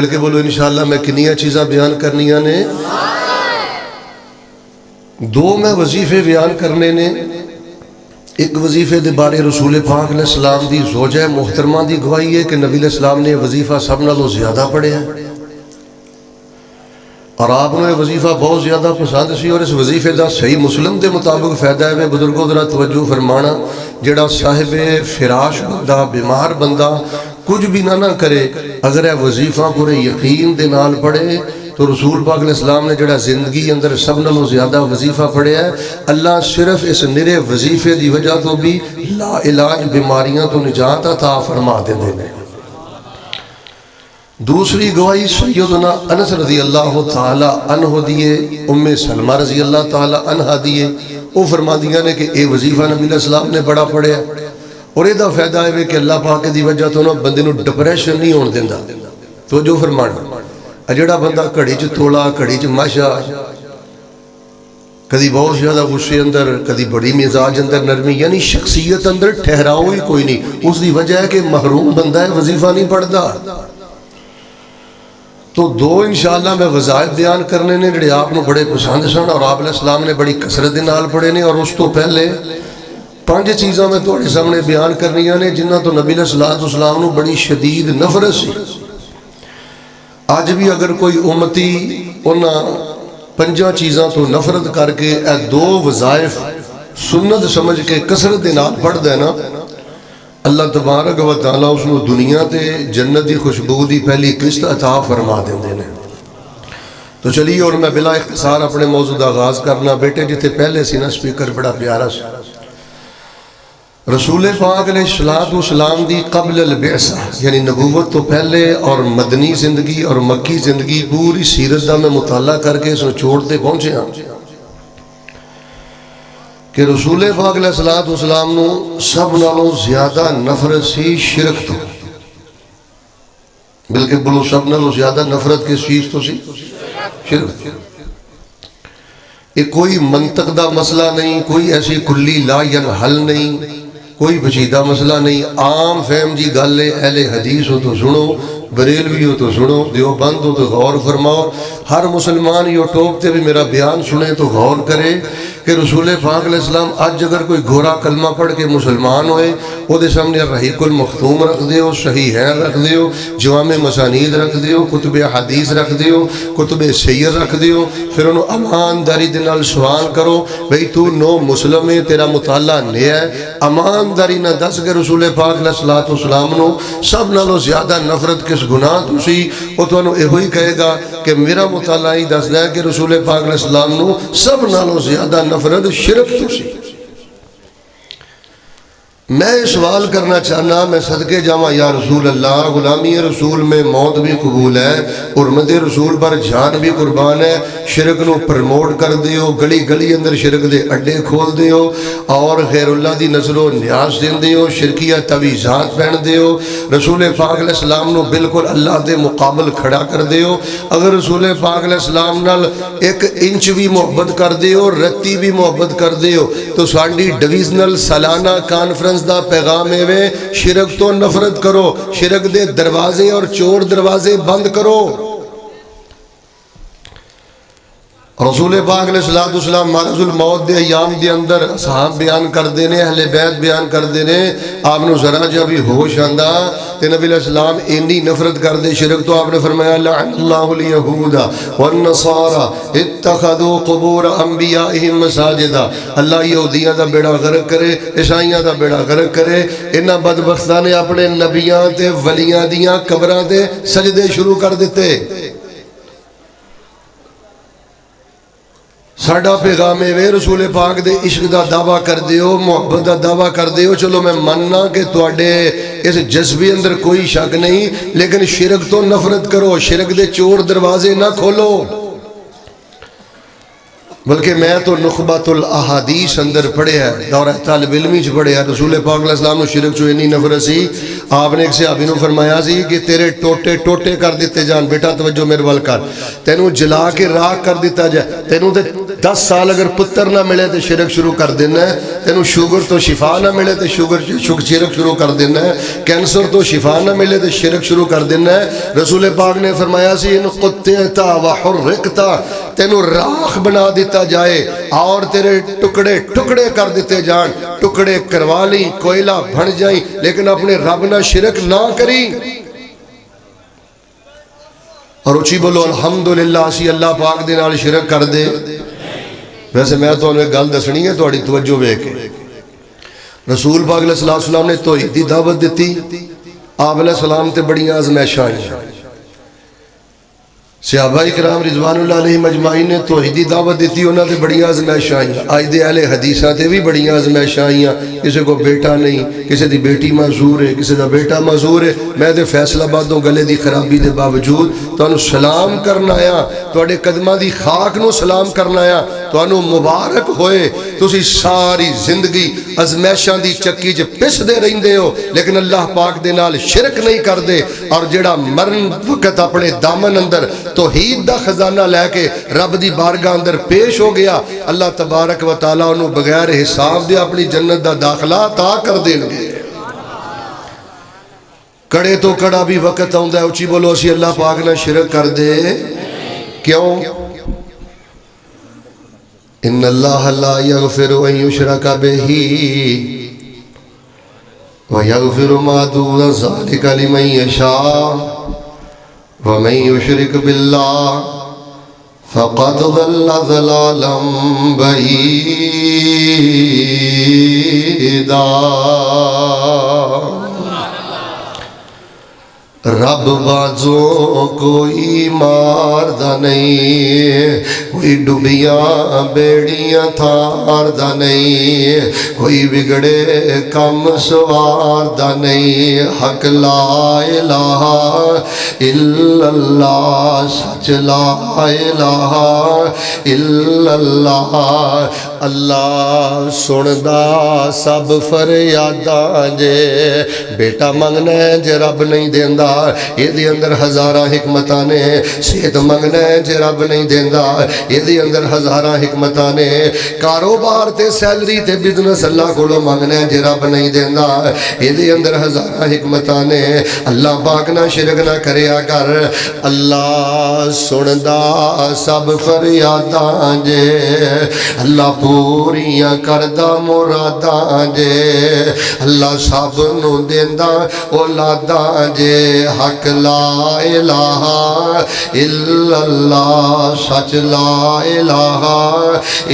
بلکہ بولو انشاءاللہ میں کنیاں چیزاں بیان کرنیاں نے دو میں وظیفے بیان کرنے نے ایک وظیفے دے بارے رسول پاک علیہ السلام دی زوجہ محترمہ دی گواہی ہے کہ نبی علیہ السلام نے وظیفہ سب نالوں زیادہ پڑھے ہے اور آپ نے وظیفہ بہت زیادہ پسند سی اور اس وظیفے دا صحیح مسلم دے مطابق فائدہ ہے بزرگوں ذرا توجہ فرمانا جڑا صاحب فراش بندہ بیمار بندہ کچھ بھی نہ کرے اگر ہے وظیفہ پورے یقین دے نال پڑھے تو رسول پاک علیہ السلام نے جڑا زندگی اندر سب نالوں زیادہ وظیفہ پڑھے ہے اللہ صرف اس نرے وظیفے دی وجہ تو بھی لا علاج بیماریاں تو نجات عطا فرما دے دینے دوسری گواہی سیدنا انس رضی اللہ تعالی عنہ دیئے ام سلمہ رضی اللہ تعالی عنہ دیئے وہ فرما دیا نے کہ اے وظیفہ نبی علیہ السلام نے بڑا پڑھے اور یہ دا فائدہ ہے کہ اللہ پاک دی وجہ تو بندے نو ڈپریشن نہیں ہون دیندہ تو جو فرمانا جڑا بندہ کڑی چ توڑا کڑی چ ماشا کدی بہت زیادہ غصے اندر کدی بڑی مزاج اندر نرمی یعنی شخصیت اندر ٹھہراؤ ہی کوئی نہیں اس دی وجہ ہے کہ محروم بندہ ہے وظیفہ نہیں پڑھتا تو دو انشاءاللہ میں وظائف بیان کرنے نے جڑے آپ نے بڑے پسند سن اور آپ علیہ السلام نے بڑی کثرت نال پڑھے نے اور اس تو پہلے 5 چیزاں میں تھوڑے سامنے بیان کرنیاں نے جنہاں تو نبی علیہ السلام نے بڑی شدید نفرت سی آج بھی اگر کوئی امتی انہاں 5 چیزاں تو نفرت کر کے اے 2 وظائف سنت سمجھ کے کثرت نال پڑھ دینا اللہ تبارک و تعالیٰ اس نے دنیا تے جنت دی خوشبو دی پہلی قسط عطا فرما دیندے نے تو چلیے اور میں بلا اختصار اپنے موضوع دا آغاز کرنا بیٹے جتے پہلے سی نا سپیکر بڑا پیارا سی رسول پاک علیہ السلام دی قبل البعثہ یعنی نبوت تو پہلے اور مدنی زندگی اور مکی زندگی پوری سیرت دا میں مطالعہ کر کے اس نے چھوڑتے پہنچے ہیں کہ رسول پاک علیہ السلام نو سب نالوں زیادہ نفرت سی شرک تو بلکہ بلو سب نالوں زیادہ نفرت کس چیز تو سی شرک یہ کوئی منطق دا مسئلہ نہیں کوئی ایسی کلی لا ینحل نہیں کوئی بچیدہ مسئلہ نہیں عام فہم جی گالے اہل حدیث ہو تو سنو بریلوی ہو تو سنو دیوبند ہو تو غور فرماؤ ہر مسلمان یوٹیوب تے بھی میرا بیان سنے تو غور کرے کہ رسول پاک علیہ السلام آج اگر کوئی گھورا کلمہ پڑھ کے مسلمان ہوئے وہ دے سامنے رحیق المختوم رکھ دیو صحیحین رکھ دیو جوامع مسانید رکھ دیو کتب حدیث رکھ دیو کتب سیر رکھ دیو پھر انہوں امانداری دنال سوال کرو بھئی تو نو مسلم ہے تیرا مطالعہ نہیں ہے امانداری نہ دس کے رسول پاک علیہ السلام نو سب نالو زیادہ نفرت کس گناہ تو سی وہ تو انہوں ایہوئی کہے گا کہ میرا مطالعہ ہی دس دے کہ رسول پاک علیہ السلام نو سب نالو زیادہ نفرت شرک تو سی میں سوال کرنا چاہنا میں صدقے جاواں یا رسول اللہ غلامی رسول میں موت بھی قبول ہے حرمت رسول پر جان بھی قربان ہے شرک نو پرموٹ کر دیو گلی گلی اندر شرک دے اڈے کھول دیو اور غیر اللہ دی نظر و نیاز دین دیو شرکیہ تویزات پہن دیو رسول پاک علیہ السلام نو بالکل اللہ دے مقابل کھڑا کر دیو اگر رسول پاک علیہ السلام نال 1 انچ بھی محبت کر دیو رتی بھی محبت کر دیو تو سانڈی ڈویزنل سالانہ کانفرنس دا پیغام ہے شرک تو نفرت کرو شرک دے دروازے اور چور دروازے بند کرو رسول پاک علیہ السلام مرض الموت دے ایام دے اندر اصحاب بیان کر دینے اہل بیت بیان کر دینے آپ نے ذرا جب بھی ہوش آندہ تے نبی علیہ السلام انی نفرت کر دے شرک تو آپ نے فرمایا لعن اللہ الیہود والنصارى اتخذوا قبور انبیائهم مساجدہ اللہ یہودیاں دا بیڑا غرق کرے عیسائیاں دا بیڑا غرق کرے انہاں بدبختاں نے اپنے نبیاں تے ولیاں دیاں قبراں تے سجدے شروع کر دیتے ساڑھا پیغام ہے رسول پاک دے عشق دا دعویٰ کر دیو محبت دا دعویٰ کر دیو چلو میں مننا کہ تواڈے اس جذبے اندر کوئی شک نہیں لیکن شرک تو نفرت کرو شرک دے چور دروازے نہ کھولو بلکہ میں تو نخبت الاحادیث اندر پڑھے ہیں دورہ طالب علمی چ پڑھے ہیں رسول پاک علیہ السلام نے شرک چو انی نفرت سی آپ نے ایک صحابی نے فرمایا سی کہ تیرے ٹوٹے ٹوٹے کر دیتے جان بیٹا توجہ میرے وال کر تینوں جلا کے راک کر دیتا جائے تینوں تے 10 سال اگر پتر نہ ملے تو شرک شروع کر دینا ہے. تینوں شوگر تو شفا نہ ملے تو شرک شروع کر دینا ہے. کینسر تو شفا نہ ملے تو شرک شروع کر دینا ہے. رسول پاک نے فرمایا سی ان قطعتا وحرقتا, تینوں راکھ بنا دیتا جائے اور تیرے ٹکڑے ٹکڑے کر دیتے جان. ٹکڑے کروا لی, کوئلہ بھن جائیں, لیکن اپنے رب نہ شرک نہ کری. اور اچھی بولو الحمدللہ اسی اللہ پاک دے نال شرک کر دے. ویسے میں تو انہیں گل دسنی ہے تھوڑی توجہ وے کے. رسول پاک علیہ السلام نے توحید دی دعوت دیتی. آپ علیہ السلام تے بڑی آزمائشاں آئیں. صحابہ کرام رضوان اللہ علیہ مجمعین نے توحیدی دعوت دیتی, انہاں تے بڑی آزمائشاں آئیں. آج دے اہل حدیثاں تے بھی بڑی آزمائشاں آئیں. کسی کو بیٹا نہیں, کسی دی بیٹی معذور ہے, کسی دا بیٹا معذور ہے. میں دے فیصل آبادوں گلے دی خرابی دے باوجود تانوں سلام کرنا آیا, تواڈے قدماں دی خاک نو سلام کرنا آیا. تانوں مبارک ہوئے, تسی ساری زندگی آزمائشاں دی چکی چ پس دے رہندے ہو لیکن اللہ پاک دے نال شرک نہیں کر دے. اور جڑا مرن وقت اپنے دامن اندر توحید دا خزانہ لے کے رب دی بارگاہ اندر پیش ہو گیا, اللہ تبارک و تعالیٰ انہوں بغیر حساب دے اپنی جنت دا داخلہ عطا کر دیں گے. کڑے تو کڑا بھی وقت آؤں ہے, اچھی بولو اسی اللہ پاک نہ شرک کر دے. کیوں؟ ان اللہ لا یغفر ان یشرک بہ ویغفر ما دون ذلک لمن یشاء وَمَن يُشْرِكْ بِاللَّهِ فَقَدْ ضَلَّ ضَلَالًا بَعِيدًا. رب بازوں کوئی ماردہ نہیں, کوئی ڈوبیاں بیڑیاں تھاردہ نہیں, کوئی بگڑے کم سواردہ نہیں. حق لا الہ الا اللہ, سچ لا الہ الا اللہ. اللہ سندہ سب فریاداں جے, بیٹا منگنا ہے جے رب نہیں دیندہ یہ دی اندر ہزارہ حکمتاں نے. صحت منگنا ہے جے رب نہیں دیندہ یہ دی اندر ہزارہ حکمتاں نے. کاروبار تے سیلری تے بزنس اللہ کو منگنا ہے جے رب نہیں دیندہ یہ دی اندر ہزارہ حکمتاں نے. اللہ پاک نہ شرک نہ کریا کر. اللہ سندہ سب فریاداں جے, اللہ پوریاں کردہ مراداں جے, اللہ سب نو دیندہ اولاداں جے. حق لا الہ الا اللہ, سچ لا الہ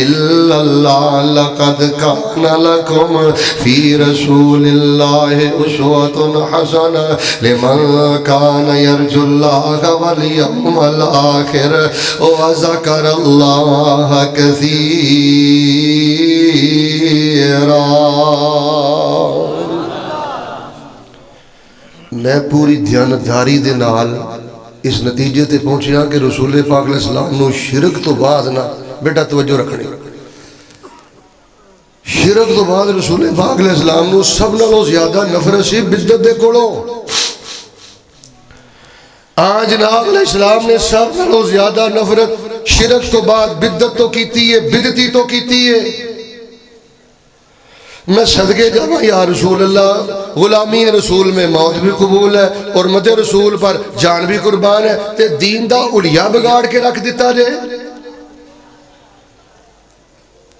الا اللہ. لقد کان لکم فی رسول اللہ اسوۃ حسنہ لمن کان یرجو اللہ والیوم الآخر وذکر اللہ کثیرا. میں پوری دیانتداری دے نال اس نتیجے تے پہنچیا کہ رسول پاک علیہ السلام نو شرک تو بعد نہ, بیٹا توجہ رکھنی, شرک تو بعد رسول پاک علیہ السلام نو سب نالوں زیادہ نفرت سی بدعت دے کولوں. جناب علیہ السلام نے سب نالوں زیادہ نفرت شرک تو بعد بدعت تو کیتی ہے, بدعتی تو کیتی ہے. میں صدقے جاواں یا رسول اللہ, غلامی رسول میں موت بھی قبول ہے, حرمت رسول پر جان بھی قربان ہے, تے دین دا اڑیا بگاڑ کے رکھ دیتا جے.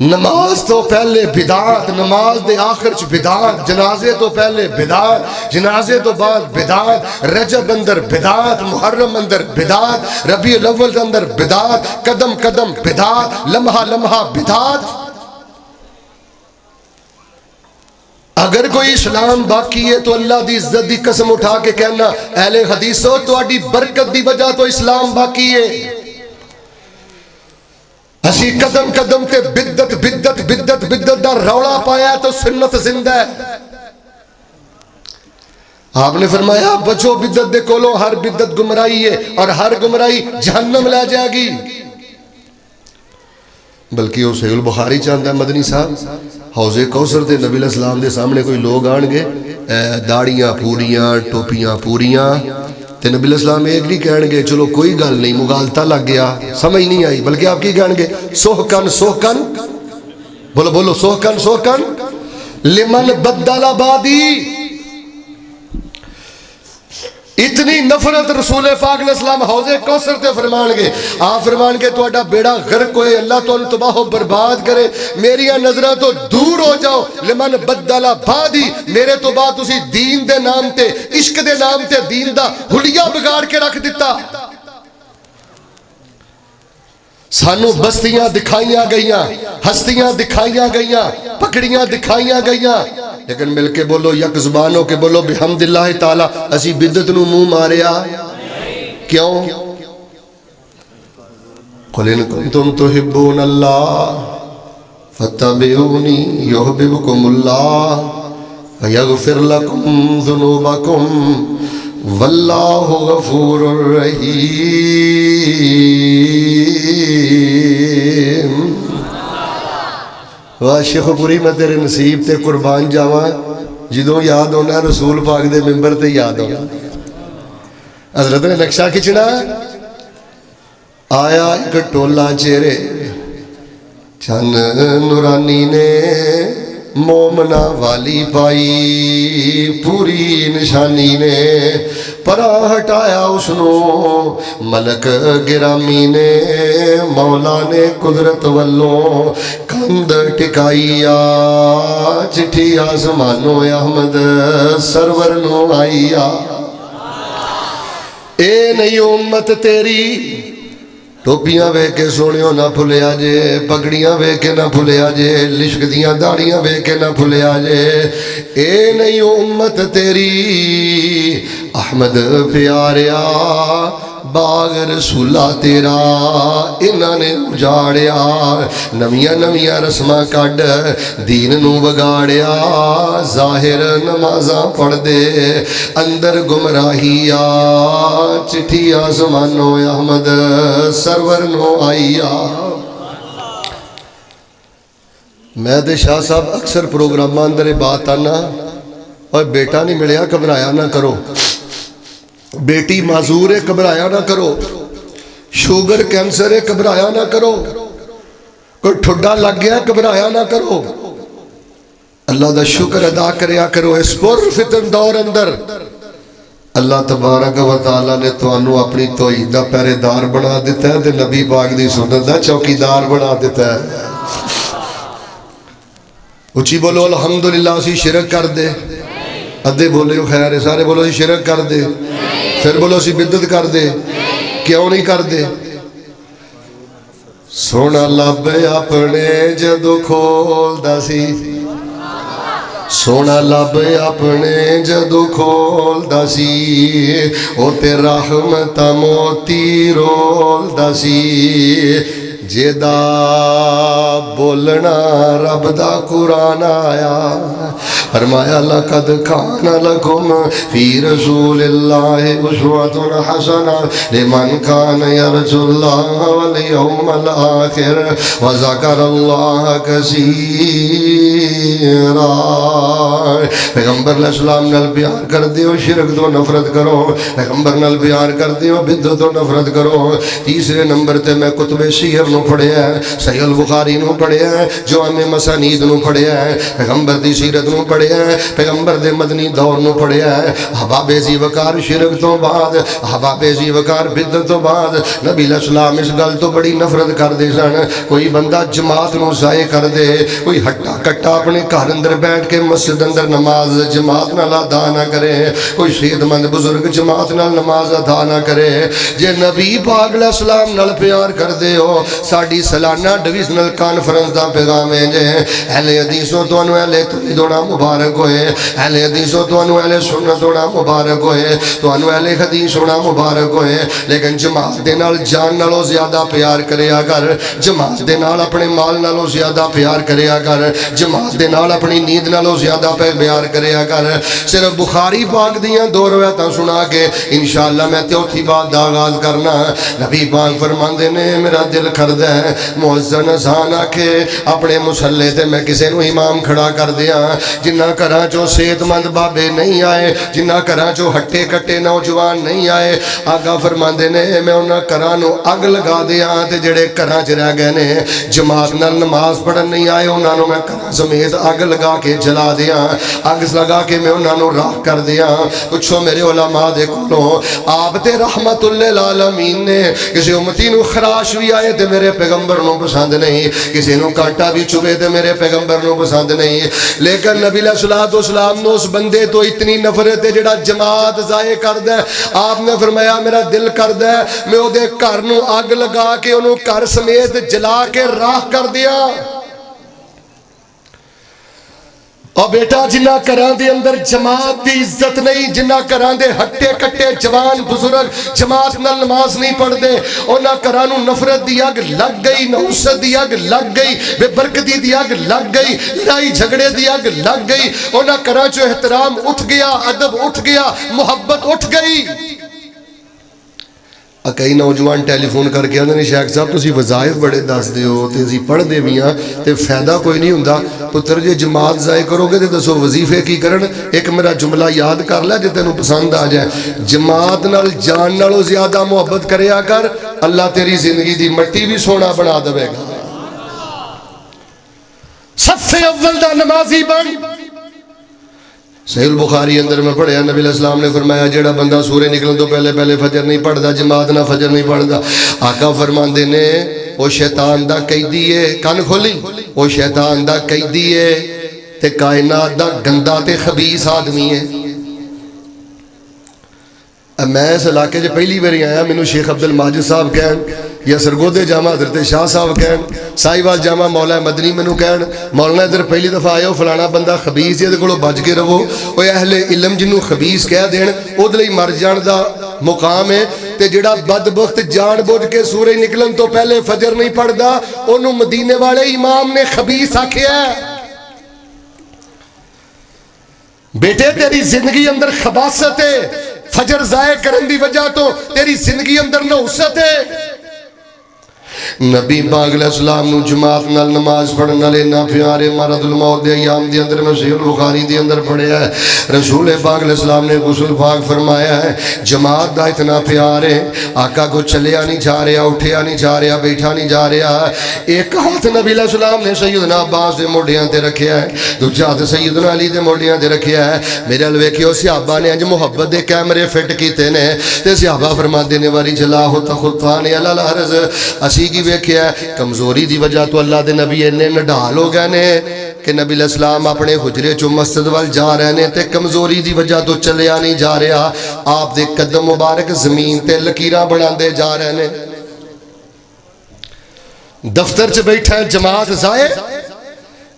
نماز تو پہلے بدعات, نماز دے آخر چ بدعات, جنازے تو پہلے بدعات, جنازے تو بعد بدعات, رجب اندر بدعات, محرم اندر بدعات, ربیع الاول اندر بدعات, قدم قدم بدعات, لمحہ لمحہ بدعات. اگر کوئی اسلام باقی ہے تو اللہ دی عزت دی قسم اٹھا کے کہنا اہل حدیثو تو آڈی برکت دی وجہ تو اسلام باقی ہے. اسی قدم قدم تے بدت بدت بدت بدت دا روڑا پایا تو سنت زندہ ہے. آپ نے فرمایا بچو بدت دے کولو, ہر بدت گمراہی ہے اور ہر گمراہی جہنم لے جائے گی. بلکہ وہ صحیح البخاری چاہتا ہے مدنی صاحب حوض کوثر تے نبی علیہ السلام دے سامنے کوئی لوگ آن گے داڑیاں پوریاں ٹوپیاں پوریاں تے نبی علیہ السلام ایک نہیں کہن گے چلو کوئی گل نہیں, مغالطہ لگ گیا, سمجھ نہیں آئی, بلکہ آپ کی کہن گے سوہکن سوہکن، بولو بولو سوہکن سوہکن لمن بدل بادی. اتنی نفرت رسول پاک علیہ السلام حوض کوثر تے فرمان گے. آپ فرمان گے تہاڈا بیڑا غرق ہوئے، اللہ تانوں تباہ و برباد کرے، میری نظراں تو دور ہو جاؤ. لمن بدل بادی، میرے تو بعد تسی دین دے نام تے، عشق دے نام تے دین دا حلیہ بگاڑ کے رکھ دیتا. سانو بستیاں دکھائیاں گئیاں، ہستیاں دکھائیاں گئیاں، پکڑیاں دکھائیاں گئیاں، لیکن مل کے بولو، یک زبان ہو کے بولو بحمد اللہ تعالی اسی بدت نو منہ ماریا کیوں؟ قل ان کنتم تحبون اللہ فاتبعونی یحببکم اللہ ویغفر لکم ذنوبکم واللہ غفور الرحیم. شیخ پوری میں تیرے نصیب تے قربان جاواں، جدوں یاد ہونا رسول پاک دے ممبر تے یاد ہونا. حضرت نے نقشہ کھچنا، آیا ایک ٹولا چہرے چن نورانی نے مومنا والی پائی، پوری نشانی نے پرا ہٹایا اسنو ملک گرامی نے، مولا نے قدرت والوں کند ٹکائی. چٹھی آسمانو احمد سرور نو آئی. اے نئی امت تیری، ٹوپیاں وے کے سونیوں نہ بھولیا جے، پگڑیاں وے کے نہ بھولیا جے، لشک دیاں داڑیاں وے کے نہ بھولیا جے. اے نئی امت تیری احمد پیاریا، باغ رسولہ تیرا انہاں نے اجاڑیا. نمیاں نمیاں رسماں کڈ دین نو بگاڑیا، ظاہر نمازاں پڑھ دے اندر گمراہی. چٹھی آسمانو احمد سرور نو آئی. میں دے شاہ صاحب اکثر پروگرامان اندر بات آنا، اور بیٹا نہیں ملیا گھبرایا نہ کرو، بیٹی معذور ہے گھبرایا نہ کرو، شوگر کینسر ہے گھبرایا نہ کرو، کوئی ٹھڈا لگ گیا گھبرایا نہ کرو. اللہ دا شکر ادا کریا کرو. اس پر فتن دور اندر اللہ تبارک و تعالی نے توانو اپنی توحید دا پہرے دار بنا دیتا ہے، تے نبی پاک دی سنت دا چوکیدار بنا دیتا ہے. اچھی بولو الحمدللہ. اسی شرک کر دے، ادھے بولے خیر ہے، سارے بولو اسی شرک کر دے، پھر بولو اسی بدت کر دے. کیوں نہیں کر دے؟ سونا لب اپنے جدو کھول دا سی، سونا لب اپنے جدو کھول دا سی، او تے رحمت موتی رول دا سی. جیدہ بولنا رب دا قرآن آیا، فرمایا لَقَدْ كَانَ لَكُمْ فِي رَسُولِ اللَّهِ أُسْوَةٌ حَسَنَةٌ لِمَنْ كَانَ يَرْجُو اللَّهَ وَالْيَوْمَ الْآخِرَ وَذَكَرَ اللَّهَ كَثِيرًا. پیغمبر علیہ السلام نال پیار کر دیو، شرک تو نفرت کرو. پیغمبر نال پیار کر دیو، بدعت تو نفرت کرو. تیسرے نمبر تے میں کتب سیر نو پڑھیا ہے، صحیح البخاری نو پڑھیا ہے، جوامع مسانید نو پڑھیا ہے، پیغمبر دی سیرت نو پڑھیا ہے، پیغمبر دے مدنی دور نو پڑھیا ہے. احباب زی وقار شرک تو بعد، احباب زی وقار بدعت تو بعد نبی علیہ السلام اس گل تو بڑی نفرت کر دے سن. کوئی بندہ جماعت نو ضائع کر دے، کوئی ہٹا کٹا اپنے گھر اندر بیٹھ کے مسجد اندر نماز جماعت نال ادا نہ کرے، کوئی صحت مند بزرگ جماعت نال نماز ادا نہ کرے. جے نبی پاک علیہ السلام نال پیار کر دے ہو، ساڑی سالانہ ڈویژنل کانفرنس دا پیغام ہے جے اہل حدیثوں تو انو اہل توحید ہونا مبارک ہوئے، اہل حدیثوں تو انو اہل سنت ہونا مبارک ہوئے، تو انو اہل حدیث ہونا مبارک ہوئے. لیکن جماعت دے نال جان نالوں زیادہ پیار کریا کر، جماعت دے نال اپنے مال نالوں زیادہ پیار کریا کر، جماعت دے نال اپنی نیند نالوں زیادہ پیار کریا کر. صرف بخاری پاک دیاں دو روایتاں سنا کے انشاءاللہ میں چوتھی بات دا آغاز کرنا. نبی پاک فرماندے نے میرا دل کھر کردا ہے مؤذن اذان آکھے اپنے مصلے تے میں کسے نو امام کھڑا کر دیاں جنہ گھراں چوں صحت مند بابے نہیں آئے جنہ گھراں چوں ہٹے کٹے نوجوان نہیں آئے آقا فرماندے نے میں انہاں گھراں نو اگ لگا دیاں تے جڑے گھراں چ رہ گئے نے جماعت نال نماز پڑھن نہیں آئے انہاں نو میں گھراں سمیت اگ لگا کے جلا دیاں اگ لگا کے میں انہاں نو راہ کر دیاں پوچھو میرے علماء دے کولوں آپ تے رحمت للعالمین نے کسی امتی نو خراش بھی آئے تے میرے پیغمبر نو پسند نہیں کسی نو کانٹا بھی چوبے تے میرے پیغمبر نو پسند نہیں لیکن نبی علیہ السلام نو اس بندے تو اتنی نفرت ہے جڑا جماعت ضائع کردا ہے آپ نے فرمایا میرا دل کردا ہے میں او دے گھر نو اگ لگا کے انہوں گھر سمیت جلا کے راہ کر دیا اور بیٹا جنہ گھراں دے اندر جماعت دی عزت نہیں جنہ گھراں دے ہٹے کٹے جوان بزرگ جماعت نال نماز نہیں پڑھ دے انہاں گھراں نو نفرت دی اگ لگ گئی نحوست دی اگ لگ گئی بے برکتی دی اگ لگ گئی لڑائی جھگڑے دی اگ لگ گئی انہاں گھراں چوں احترام اٹھ گیا ادب اٹھ گیا محبت اٹھ گئی کئی نوجوان ٹیلی فون کر کے آندے نے شیخ صاحب تسی وظائف بڑے دس دے ہو تے اسی پڑھ دے بھی ہاں تے فائدہ کوئی نہیں ہوندا پتر جے جماعت ضائع کرو گے تے دسو وظیفے کی کرن ایک میرا جملہ یاد کر لے جے تینوں پسند آ جائے جماعت نال جان نالوں زیادہ محبت کریا کر اللہ تیری زندگی دی مٹی بھی سونا بنا دے گا صف اول دا نمازی بن صحیح البخاری اندر میں پڑھیا نبی علیہ السلام نے فرمایا جیڑا بندہ سورج نکلن تو پہلے فجر نہیں پڑھدا جماعت نہ فجر نہیں پڑھدا آقا فرماندے نے وہ شیطان دا قیدی ہے کان کھولی وہ شیطان دا قیدی ہے تے کائنات دا گندا تے خبیث آدمی ہے میں اس علاقے جو پہلی باری آیا مینوں شیخ عبد الماجد صاحب کہن یا سرگودے جامع حضرت شاہ صاحب کہن سائیوال جامع مولا مدنی مینوں کہن مولانا ادھر پہلی دفعہ آئے ہو فلانا بندہ خبیث ہے کولوں بچ کے رہو او اہل علم جنوں خبیث کہہ دین اودے لئی مر جان دا مقام ہے تے جڑا بدبخت جان بوجھ کے سورج نکلن تو پہلے فجر نہیں پڑھدا اونوں مدینے والے امام نے خبیث آکھیا ہے بیٹے تیری زندگی اندر خباثت ہے فجر ضائع کرن دی وجہ تو تیری زندگی اندر نحوست ہے نبی پاک علیہ السلام نو جماعت نال نماز پڑھن والے نہ پیارے مرض الموت دے ایام دے اندر میں صحیح البخاری دے اندر پڑھیا ہے رسول پاک علیہ السلام نے غسل پاک فرمایا ہے جماعت دا اتنا پیار ہے آقا کو چلیا نہیں جا رہا اٹھیا نہیں جا رہا بیٹھا نہیں جا رہا ایک ہاتھ نبی علیہ السلام نے سیدنا عباس دے موڈیاں تے رکھیا ہے دوجا ہاتھ سیدنا علی دے موڈیاں تے رکھیا ہے میرے ال ویکھیو صحابہ نے اج محبت دے کیمرے فٹ کیتے نے تے صحابہ فرماندے نے واری جلاہ تخطان علی الارض اسی کی ویکھیا ہے کمزوری دی وجہ تو اللہ دے نبی انہیں نڈال ہو گئے نے کہ نبی علیہ السلام اپنے حجرے چو مسجد وال جا رہے نے تے کمزوری دی وجہ تو چلیا نہیں جا رہا آپ دے قدم مبارک زمین تے لکیراں بناندے جا رہے نے دفتر چ بیٹھا ہے جماعت ضائع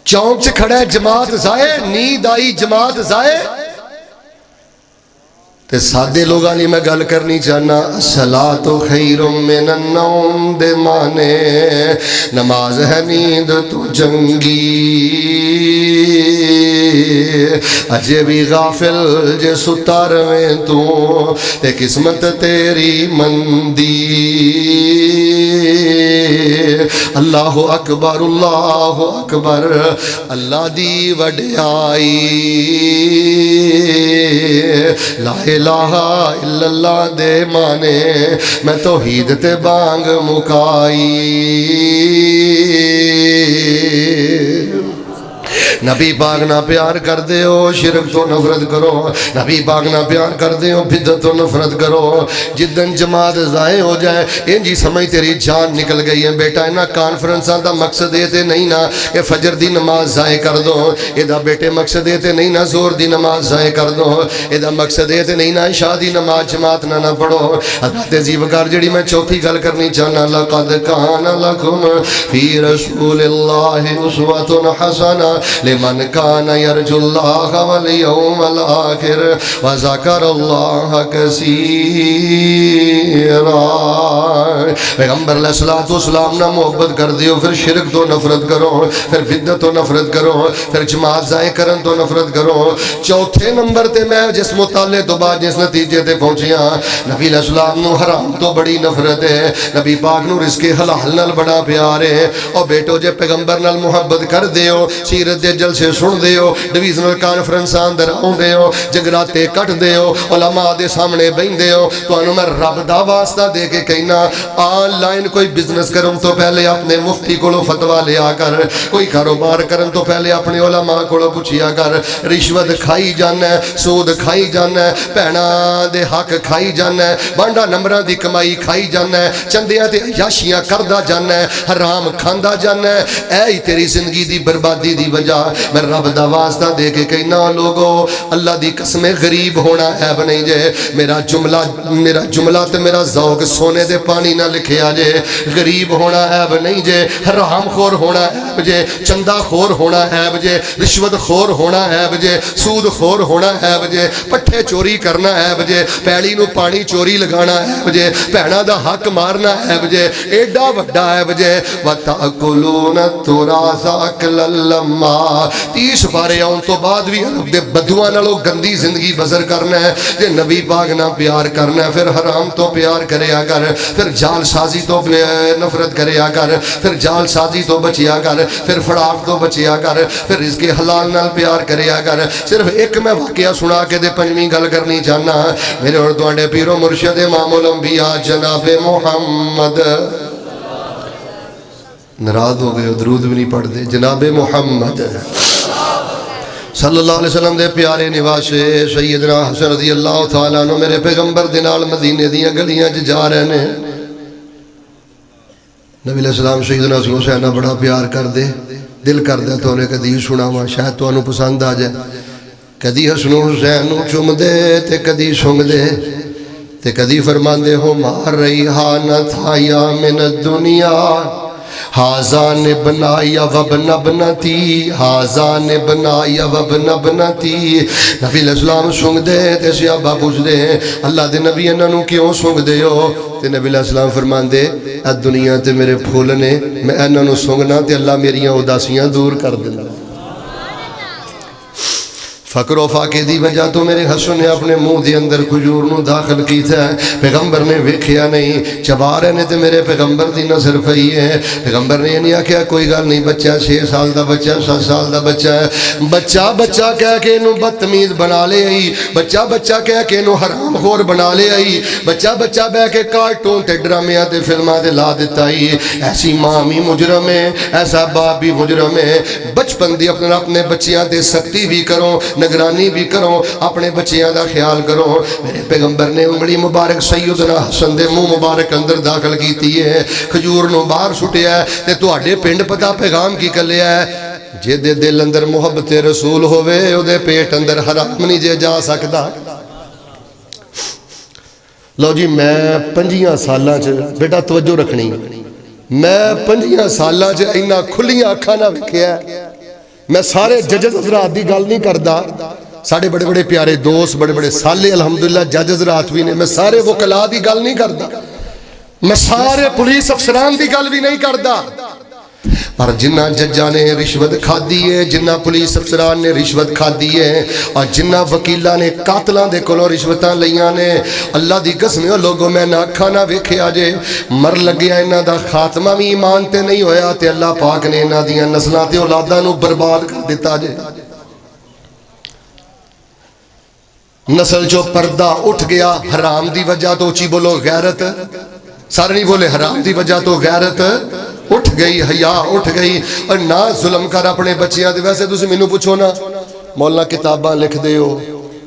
چونک چ کھڑا ہے جماعت ضائع نیند آئی جماعت ضائع تے سادے لوگاں نے میں گل کرنی چاہنا الصلاۃ خیر من النوم دے مانے نماز ہے نیند تو جنگی اجے بھی غافل جے ستا رویں تو تے قسمت تیری مندی اللہ اکبر اللہ دی وڈیائی لا الہ الا اللہ دے مانے میں توحید تے بانگ مکائی نبی پاک نہ پیار کر دے ہو شرک تو نفرت کرو نبی پاک نہ پیار کر دے ہو بدعت تو نفرت کرو جدن جماعت ضائع ہو جائے ان جی سمجھ تیری جان نکل گئی ہے بیٹا انہاں کانفرنساں دا مقصد یہ تے نہیں نا کہ فجر دی نماز ضائع کر دو ادا بیٹے مقصد یہ تے نہیں نا زور دی نماز ضائع کر دو ادا مقصد یہ تے نہیں نا عشاء دی نماز جماعت نہ پڑھو حضرت زیوکار جڑی میں چوتھی گل کرنی چاہنا لقد کان لکم فی رسول اللہ اسوۃ حسنہ لمن کان یرجو اللہ والیوم الآخر وذکر اللہ کثیرا۔ پیغمبر علیہ السلام نہ محبت کر دیو، پھر شرک تو نفرت کرو، پھر بدعت تو نفرت کرو، پھر جماعت ضائع کرن تو نفرت کرو۔ چوتھے نمبر تے میں جس مطالعے تو بعد جس نتیجے تے پہنچیاں، نبی علیہ السلام نو حرام تو بڑی نفرت ہے، نبی پاک نو رزق حلال نال بڑا پیار ہے۔ اور بیٹو جے پیغمبر نال محبت کر دیو، سیرت دے جلسے سن دیو، ڈویژنل کانفرنس اندر آؤں دیو، جگراتے کٹ دیو، علماء دے سامنے بہن دیو، تو انہوں میں رب دا واسطہ دے کے کہنا آن لائن کوئی بزنس کرن تو پہلے اپنے مفتی کو فتویٰ لیا کر، کوئی کاروبار کرن تو پہلے اپنے علماء کو پوچھیا کر۔ رشوت کھائی جانا ہے، سود کھائی جانا ہے، بہنا دے حق کھائی جانا ہے، بانڈا نمبران دی کمائی کھائی جانا ہے، چندیاں تے عیاشیاں کردہ جانا ہے، حرام کھاندہ جانا ہے۔ اے تیری زندگی دی بربادی دی وجہ میں رب دا واسطہ دے کے کہنا لوگو اللہ دی قسم غریب ہونا عیب نہیں جے، میرا جملہ تے میرا ذوق سونے دے پانی نہ لکھے آجے۔ غریب ہونا عیب نہیں جے، حرام خور ہونا عیب جے، چندہ خور ہونا عیب جے، رشوت خور ہونا عیب جے، سود خور ہونا عیب جے، پٹھے چوری کرنا عیب جے، پیڑی نو پانی چوری لگانا عیب جے، بہنا دا حق مارنا عیب جے، ایڈا وڈا عیب جے۔ وَتَأْكُلُونَ التُّرَاثَ أَكْلًا لَمًّا۔ 30 بارے آن تو بعد بھی عرب دے بدواں نالوں گندی زندگی بسر کرنا ہے، جے نبی پاک نہ پیار کرنا ہے، پھر حرام تو پیار کریا کر، پھر جال سازی تو نفرت کریا کر، پھر جال سازی تو بچیا کر، پھر فڑاق تو بچیا کر، پھر رزق حلال نال پیار کریا کر۔ صرف ایک میں واقعہ سنا کے دے پنجویں گل کرنی چاہنا، میرے اور دوانڈے پیر و مرشد امام الانبیاء جناب محمد، ناراض ہو گئے درود بھی نہیں پڑھ دے، جناب محمد صلی اللہ علیہ وسلم دے پیارے نواسے سیدنا حسن رضی اللہ تعالیٰ عنہ میرے پیغمبر دے نال مدینے دیاں گلیاں جا رہے ہیں۔ نبی علیہ السلام سیدنا حسن حسینہ بڑا پیار کر دے، دل کر دے تو انہیں کدی سنا ہوا شاید تو انہوں پسند آ جائے، کدی حسن حسین چوم دے تے کدی سنگ دے تے کدی فرمان دے ہو مار ریحانت حیا من الدنیا حازان بنائی وابن ابنتی حازان بنائی وابن ابنتی۔ نبی علیہ السلام سنگ دے تے صحابہ پوچھ دے اللہ دے نبی انہوں کیوں سنگ دے ہو؟ تے نبی علیہ السلام فرمان دے اے دنیا تے میرے پھول نے، میں انہوں سنگنا تے اللہ میریاں اداسیاں دور کر دینا۔ فقر و فاقے دی وجہ تو میرے حسن نے اپنے منہ دی اندر کھجور نو داخل کی تھا، پیغمبر نے ویکھیا نہیں، چبا رہے نے تے میرے پیغمبر دی نظر پئی ہے۔ پیغمبر نے یہ نہیں آکھیا کوئی گل نہیں، بچہ 6 سال دا بچہ 7 سال دا بچہ ہے، بچہ کہہ کے انہوں بدتمیز بنا لے آئی، بچہ کہہ کے انہوں حرام خور بنا لے آئی، بچہ بہ کے کارٹون تے ڈرامیاں تے فلماں تے لا دیتا ہی۔ ایسی ماں بھی مجرم ہے، ایسا باپ بھی مجرم ہے۔ بچپن دی اپنے بچیاں تے سختی بھی کرو، نگرانی بھی کرو، اپنے بچیاں دا خیال کرو۔ میرے پیغمبر نے انگلی مبارک سیدنا حسن دے منہ مبارک اندر داخل کیتی ہے، کھجور نو باہر سٹیا ہے تے تواڈے پنڈ پتا پیغام کی کلیا ہے، جے دے دل اندر محبت رسول ہوئے او دے پیٹ اندر حرام نہیں جے جا سکتا۔ لو جی میں 5 سالاں چ بیٹا توجہ رکھنی، میں 5 سالاں چ اینا کھلیاں اکھاں نہ ویکھیا، میں سارے ججز حضرات دی گل نہیں کردا، ساڑھے بڑے بڑے پیارے دوست بڑے بڑے سالے الحمدللہ جج حضرات بھی نے، میں سارے وکلا دی گل نہیں کردا، میں سارے پولیس افسران دی گل بھی نہیں کردا، پر جنہ ججاں نے رشوت کھا دی ہے، جنہ پولیس افسران نے رشوت کھا دی ہے، اور جنہ وکیلہ نے قاتلان دے کولوں رشوتاں لیاں نے، اللہ دی قسم ہے لوگوں میں نہ اکھاں نہ ویکھے آجے مر لگیا انہاں دا خاتمہ بھی ایمان تے نہیں ہویا تے اللہ پاک نے انہاں دیاں نسلاں تے اولاداں نو برباد کر دیتا جے۔ نسل جو پردہ اٹھ گیا حرام دی وجہ تو اچھی بولو غیرت، سارے نہیں بولے حرام دی وجہ تو غیرت اٹھ گئی، حیا اٹھ گئی، اور نہ ظلم کر اپنے بچیاں دے۔ ویسے تسی مینوں پوچھو نا مولانا کتاباں لکھ دے ہو،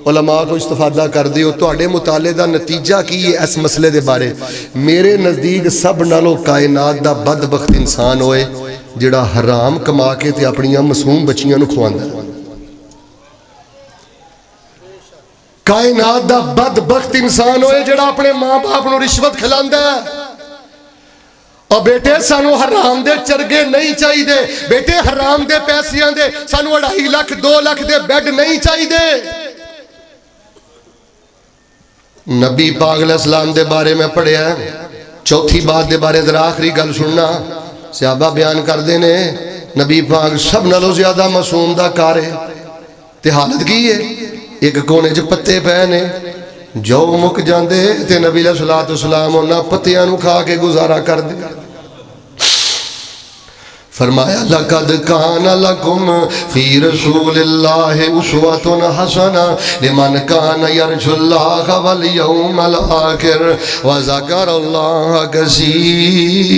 علماء کو استفادہ کر دے ہو، تواڈے مطالعے دا نتیجہ کی ہے اس مسئلے دے بارے؟ میرے نزدیک سب نالوں کائنات دا بدبخت انسان ہوئے جڑا حرام کما کے تے اپنیاں معصوم بچیاں نو کھواندا ہے۔ کائنات دا بدبخت انسان ہوئے جڑا اپنے ماں باپ نو رشوت کھلاندا ہے، اور بیٹے سانو حرام دے چرگے نہیں چاہیے، بیٹے حرام دے پیسیاں دے سانو 2.5 لاکھ 2 لاکھ دے بیڈ نہیں چاہیے۔ نبی پاک علیہ السلام دے بارے میں پڑھیا ہے، چوتھی بات دے بارے ذرا آخری گل سننا، صحابہ بیان کر دینے نبی پاک سب نالوں زیادہ معصوم دا کارے تے حالت کی ہے، ایک کونے چ پتے پے نے، جو مک جاندے تے نبی علیہ السلام انہاں پتیاں نو کھا کے گزارا کر دے۔ فرمایا لَقَدْ كَانَ لَكُمْ فِي رَسُولِ اللَّهِ أُسْوَةٌ حَسَنَةٌ لِمَنْ كَانَ يَرْجُو اللَّهَ وَالْيَوْمَ الْآخِرَ وَذَكَرَ اللَّهَ كَثِيرًا۔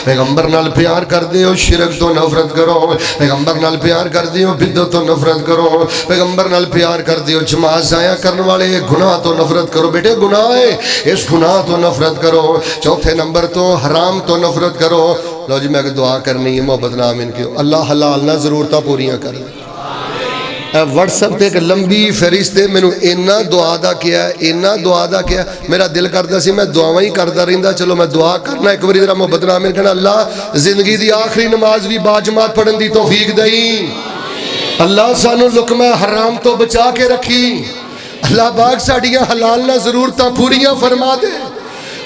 پیغمبر نال پیار کر دیو، شرک تو نفرت کرو، پیغمبر نال پیار کر دیو، بدعت تو نفرت کرو، پیغمبر نال پیار کر دیو، جماعت ضائع کرنے والے گناہ تو نفرت کرو، بیٹے گناہ ہے اس گناہ تو نفرت کرو۔ چوتھے نمبر تو حرام تو نفرت کرو۔ لو جی میں دعا کرنی ہے محبت نام ان کے اللہ حلال نہ ضرورتاں پوریاں کر دے۔ واٹس ایپ تے ایک لمبی فہرست میں نے اینا دعا دا کیا ہے، اینا دعا دا کیا ہے، میرا دل کرتا سی میں دعاواں ہی کرتا رہندا، چلو میں دعا کرنا ایک باری ذرا محبت نام ان کہنا اللہ زندگی دی آخری نماز بھی باجماعت پڑھن دی توفیق دئی، اللہ سانو لقمہ حرام تو بچا کے رکھی، اللہ پاک ساڈیاں حلال نہ ضرورتاں پوریاں فرما دے،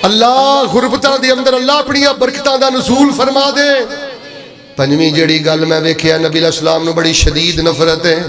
اللہ غربتاں دے اندر اللہ اپنی برکتاں دا نزول فرما دے۔ پنجویں جڑی گل میں ویکھیا نبی علیہ السلام نو بڑی شدید نفرت ہے۔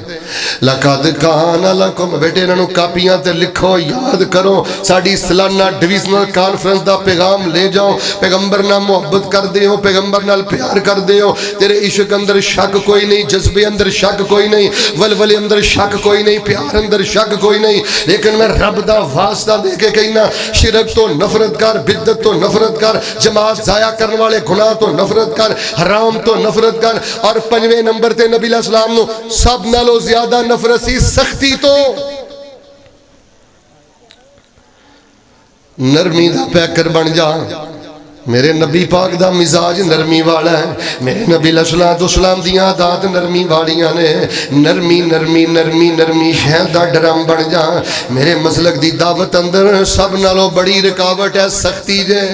لَقَدْ كَانَ لَكُمْ، بیٹے انہاں نو کاپیاں تے لکھو، یاد کرو، ساڈی سالانہ ڈویژنل کانفرنس دا پیغام لے جاؤ، پیغمبر نال محبت کر دیو، پیغمبر نال پیار کر دیو، تیرے عشق اندر شک کوئی نہیں، جذبے اندر شک کوئی نہیں، ولولے اندر شک کوئی نہیں، پیار اندر شک کوئی نہیں، لیکن میں رب دا واسطہ دے کے کہنا شرک تو نفرت کر، بدعت تو نفرت کر، جماعت ضائع کرنے والے گناہ تو نفرت کر، حرام تو نفرت کر۔ اور پنجویں نمبر تے نبی علیہ السلام نو سب نالوں زیادہ نفرت سی سختی تو، نرمی دا پیکر بن جا۔ میرے نبی پاک دا مزاج نرمی والا ہے، میرے نبی علیہ السلام دیاں عادات نرمی والیاں نے، نرمی نرمی نرمی نرمی شہد دا ڈرم بن جا۔ میرے مسلک دی دعوت اندر سب نالوں بڑی رکاوٹ ہے سختی جے،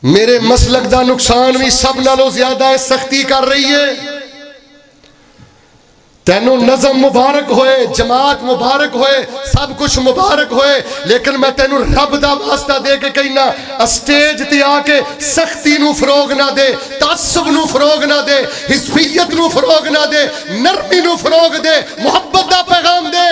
میرے مسلک دا نقصان بھی سب نالوں زیادہ ہے سختی کر رہی ہے۔ تینوں نظم مبارک ہوئے، جماعت مبارک ہوئے، سب کچھ مبارک ہوئے، لیکن میں تینوں رب دا واسطہ دے کے کہنا اسٹیج تے آ کے سختی نو فروغ نہ دے، تعصب نو فروغ نہ دے، حزبیت نو فروغ نہ دے، نرمی نو فروغ دے، محبت دا پیغام دے۔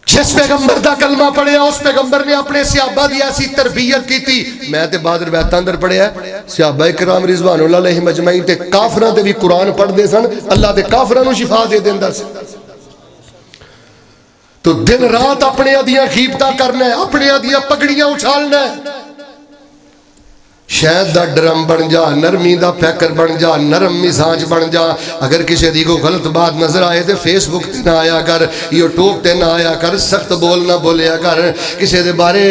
جس پیغمبر دا کلمہ پڑھیا اس پیغمبر نے اپنے صحابہ دی ایسی تربیت کی تھی۔ میں تے بعد روایتاں اندر پڑھیا صحابہ کرام رضوان اللہ علیہم اجمعین تے کافراں تے بھی قرآن پڑھ دے سن، اللہ تے کافراں نو شفا دے دیندا سی۔ تو دن رات اپنے ادیاں غیبتاں کرنا ہے، اپنے ادیاں پگڑیاں اچھالنا ہے۔ شہد دا ڈرم بن جا، نرمی دا پیکر بن جا، نرم مزاج بن جا۔ اگر کسی دی کو غلط بات نظر آئے تو فیس بک تے نہ آیا کر، یوٹیوب تے نہ آیا کر، سخت بول نہ بولیا کر، کسی دے بارے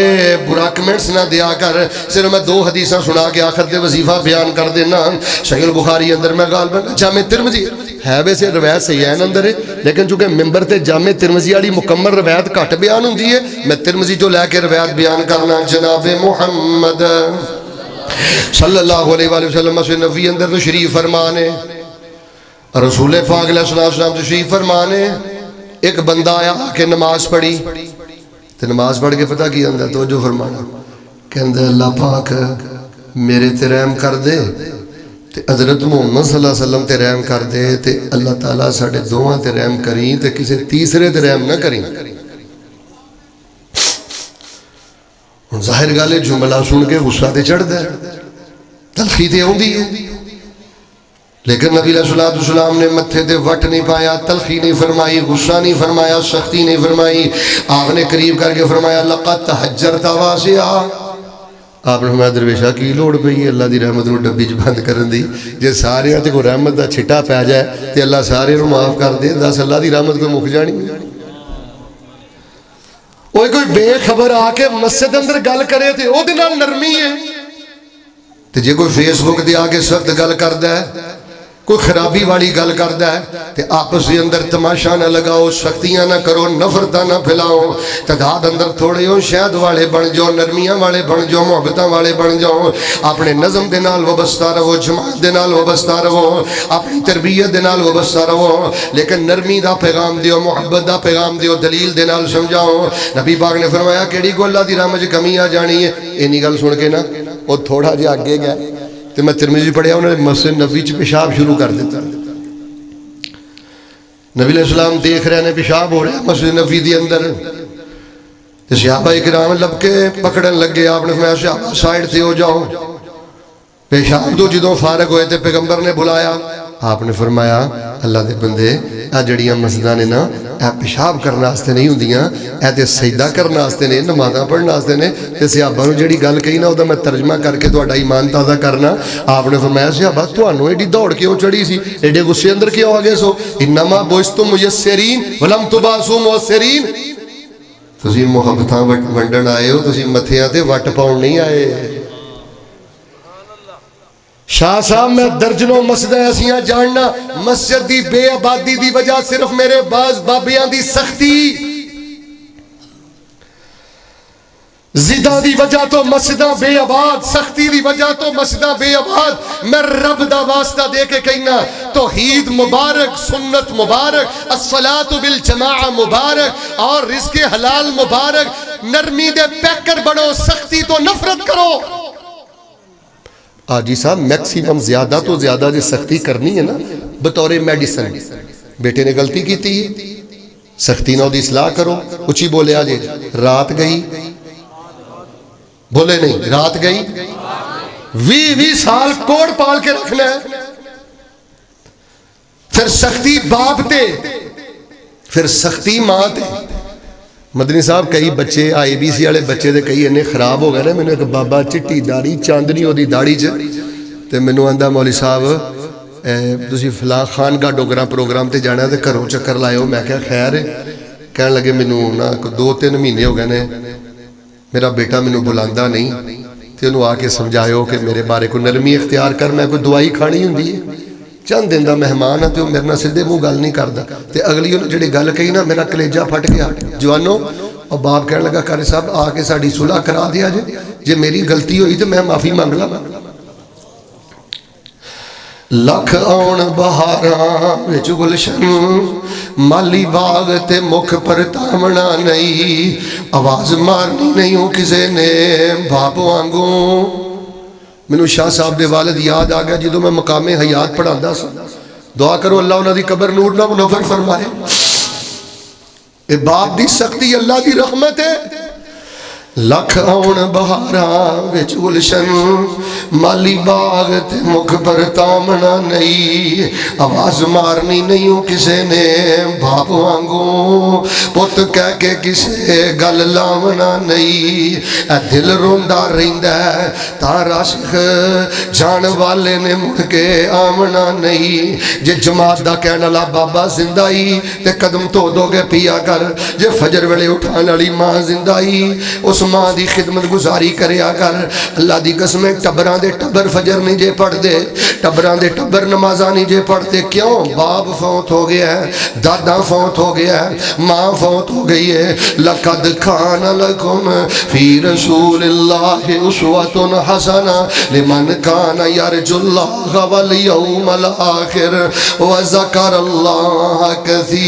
برا کمنٹس نہ دیا کر۔ صرف میں 2 حدیثاں سنا کے آخر تے وظیفہ بیان کر دینا۔ صحیح البخاری اندر میں غالباً جامع ترمذی ہے، ویسے روایت صحیحین اندر ہے، لیکن چونکہ ممبر تے جامع ترمذی والی مکمل روایت گھٹ بیان ہوندی ہے، میں ترمذی جو لے کے روایت بیان کرنا۔ جناب محمد صلی اللہ علیہ وآلہ وسلم مسجد نبوی اندر تو شریف فرمانے، رسول پاک علیہ السلام تو شریف فرمانے، ایک بندہ آیا کہ نماز پڑھی، تو نماز پڑھ کے پتہ کی اندر توجہ فرمانا، کہندہ اللہ پاک میرے تے رحم کر دے، تے حضرت محمد صلی اللہ علیہ وسلم تے رحم کر دے، تے اللہ تعالیٰ ساڑھے دوہاں تے رحم کریں، تے کسی تیسرے تے رحم نہ کریں۔ ظاہر گالے جملہ سن کے غصہ تے چڑھ دے، تلخی تے ہوں دی ہے، لیکن نبی علیہ السلام نے متھے تے وٹ نہیں پایا، تلخی نہیں فرمائی، غصہ نہیں فرمایا، سختی نہیں فرمائی۔ آپ نے قریب کر کے فرمایا لَقَدْ تَحَجَّرْتَ وَاسِعًا۔ آپ نے فرمایا درویشہ کی لوڑ پئی اللہ دی رحمت نو ڈبی چ بند کرن دی، جے سارے تے کوئی رحمت دا چھٹا پی جائے تے اللہ سارے نو معاف کر دے، دس اللہ دی رحمت کو مک جانی۔ کوئی بے خبر آ کے مسجد اندر گل کرے تے او دے نال نرمی ہے، تے جے کوئی فیس بک دے آ کے سخت گل کردا ہے کوئی خرابی والی گل کردا ہے تے آپس دے اندر تماشا نہ لگاؤ، سختیاں نہ کرو، نفرتاں نہ پھیلاؤ، تعداد اندر تھوڑے ہو شہد والے بن جاؤ، نرمیاں والے بن جاؤ، محبتاں والے بن جاؤ، اپنے نظم دے نال وابستہ رہو، جماعت دے نال وابستہ رہو، اپنی تربیت دے نال وابستہ رہو، لیکن نرمی دا پیغام دیو، محبت دا پیغام دیو، دلیل دے نال سمجھاؤ۔ نبی پاک نے فرمایا کیڑی کو اللہ دی رحمت کمی آ جانی ہے؟ اینی گل سن کے نا وہ تھوڑا جہا اگے گیا تو میں ترمذی پڑھیا، انہوں نے مسجد نبوی چ پیشاب شروع کر دیتا۔ نبی علیہ السلام دیکھ رہے ہیں پیشاب ہو رہا ہے مسجد نبوی دی اندر، تو صحابہ اکرام لب کے پکڑن لگے، آپ نے فرمایا صحابہ سائیڈ سے ہو جاؤ۔ پیشاب تو جدوں فارغ ہوئے تھے پیغمبر نے بلایا، آپ نے فرمایا اللہ دے بندے اے جڑیاں مسجداں نے نا اے پیشاب کرنے واسطے نہیں ہوندیاں، اے تے سجدہ کرنے واسطے نے، نمازاں پڑھنے واسطے نے، تے صحابہ نوں جڑی گل کہی نا او دا میں ترجمہ کر کے تہاڈا ایمان تازہ کرنا۔ آپ نے فرمایا صحابہ تانوں ایڈی دوڑ کیوں چڑھی سی، ایڈے غصے اندر کیوں آ گئے سو؟ انما بعثتم میسرین ولم تبعثوا معسرین، تسی محبتاں ونڈن آئے ہو، تسی متھیاں تے وٹ پاؤن نہیں آئے۔ شاہ صاحب میں درجنوں مسجدیں ایسیاں جاننا، مسجد دی بے آبادی دی وجہ صرف میرے باز بابیاں دی سختی، زدہ دی وجہ تو مسجدہ بے آباد، سختی دی وجہ تو مسجدہ بے آباد۔ میں رب دا واسطہ دے کے کہنا توحید مبارک، سنت مبارک، الصلاۃ بالجماع مبارک، اور رزق حلال مبارک۔ نرمی دے پیکر بڑھو، سختی تو نفرت کرو۔ آجی صاحب میکسیمم زیادہ تو زیادہ جو سختی کرنی ہے نا بطور میڈیسن، بیٹے نے غلطی کی تھی سختی نہ دی اصلاح کرو، اچھی بولے آجے رات گئی، بولے نہیں رات گئی، 20 سال کوڑ پال کے رکھنا ہے، پھر سختی باپ تے، پھر سختی ماں تے۔ مدنی صاحب کئی بچے آئی بی سی والے بچے دے کئی انہیں خراب ہو گئے نا، میں نے ایک بابا چٹی داڑھی چاندنی ہو دی داڑھی چ تے مینوں آندا مولوی صاحب تسی فلاں خانگاہ ڈوگرا پروگرام تے جانا تے گھروں چکر لائیو۔ میں کہا خیر ہے، کہنے لگے مینوں نا 2-3 مہینے ہو گئے نے میرا بیٹا مینوں بلاندا نہیں، تے انہوں آ کے سمجھایو کہ میرے بارے کو نرمی اختیار کر، میں کوئی دعائی کھانی ہوندی ہے، چند دن دا مہمان ہے تو میرے نہ سدھے منہ گل نہیں کردا، تے اگلی انہوں جڑی گل کہی نا میرا کلیجہ پھٹ گیا۔ جوانو اور باپ کہنے لگا قاری صاحب آ کے ساڈی صلح کرا دیا جے میری غلطی ہوئی تو میں معافی مانگ لا۔ لکھ آن بہاراں وچ گلشن، مالی باغ تے مکھ پر تامنا نہیں، آواز مارنی نہیں ہوں کسے نے باپ وانگوں۔ مینوں شاہ صاحب دے والد یاد آ گیا جدوں میں مقام حیات پڑھاندا سا، دعا کرو اللہ انہاں دی قبر نور نہ منور فرمائے۔ اے باپ دی سختی اللہ دی رحمت ہے۔ لکھ آن بہاراں وچ گلشن، مالی باغ تے مکھ پر تامنا نہیں، آواز مارنی نہیں ہوں کسے نے باپ وانگوں، پت کہہ کے کسے گل لاونا نہیں، اے دل روندا رہندا ہے تاں عاشق جان والے نے مڑ کے آمنا نہیں۔ جے جماعت دا کہنا لا بابا زندہ ہی تے قدم تو دو گے پیا کر، جے فجر ویلے اٹھان والی ماں زندہ ہی اس ماں دی خدمت گزاری کریا کر۔ اللہ دی قسم ٹبراں دے ٹبر فجر نہیں جے پڑھ دے، ٹبراں دے ٹبر نمازاں نہیں جے پڑھ دے، کیوں؟ باپ فوت ہو گیا ہے، دادا فوت ہو گیا ہے، ماں فوت ہو گئی ہے۔ لقد کان لکم فی رسول اللہ اسوۃ حسنہ لمن کان یرجو اللہ والیوم الآخر وذکر اللہ کثیرا۔